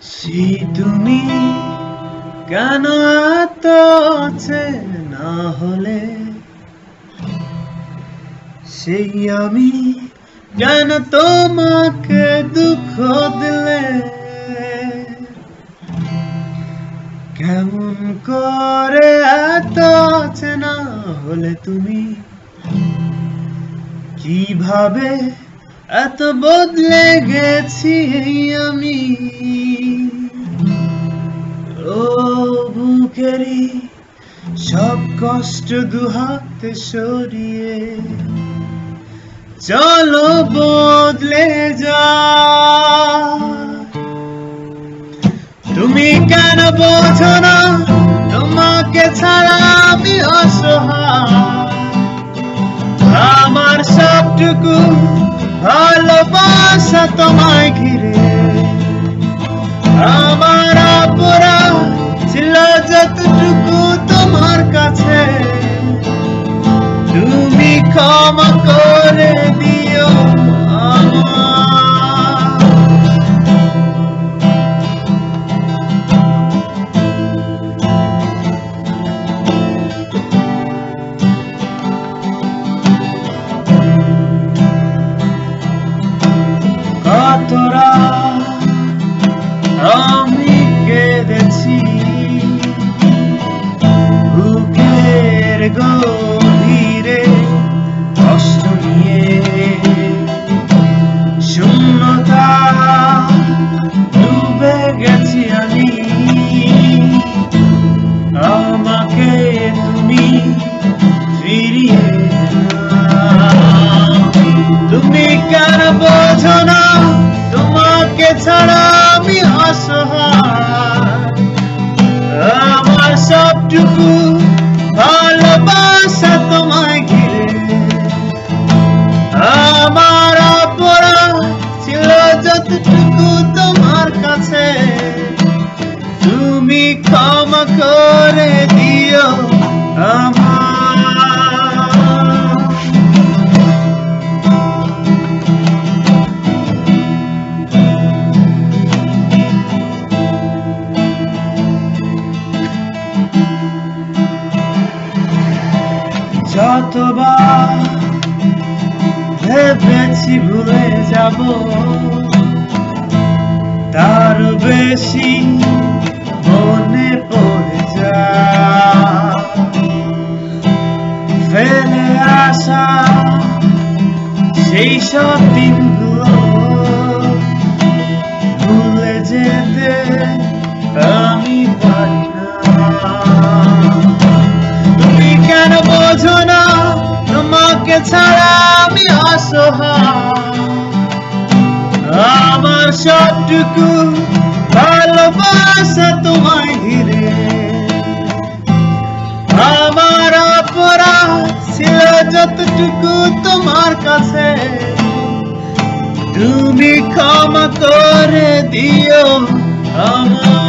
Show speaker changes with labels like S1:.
S1: সেই তুমি কেন এত না হলে, সেই আমি কেন তোমাকে দুঃখ দিলে, কেমন করে এত না হলে তুমি, কিভাবে এত বদলে গেছি আমি। ও বুকেরই সব কষ্ট দুহাতে সরিয়ে চলো বদলে যা। তুমি কেন বোঝো না তোমাকে ছাড়া আমি অসহায়, আমার সবটুকু ভালোবাসা তোমায় ঘিরে, আমার অপরাধ ছিল যতটুকু তোমার কাছে, তুমি ক্ষমা করে দিও কতরা আমি কেঁদেছি বুকের গভীরে কষ্ট নিয়ে, শূন্যতা ডুবে গেছি আমি, আমাকে তুমি ফিরিয়ে নাও। তুমি কেন বোঝো না তোমাকে ছাড়া আমি অসহায়, আমার সবটুকু ভালোবাসা তোমায় ঘিরে, আমার অপরাধ ছিল যতটুকু তোমার কাছে, তুমি ক্ষমা করে দিও আমার। যতবার ভেবেছি ভুলে যাব, তার বেশি মনে পড়ে যায়, ফেলে আসা সেই সব দিনগুলো ভুলে যেতে আমি পারি না। তুমি কেন বোঝো না তোমাকে ছাড়া আমি অসহায়, আমার সবটুকু ভালোবাসা তোমায় ঘিরে, আমার অপরাধ ছিল যতটুকু তোমার কাছে, তুমি ক্ষমা করে দিও আমার।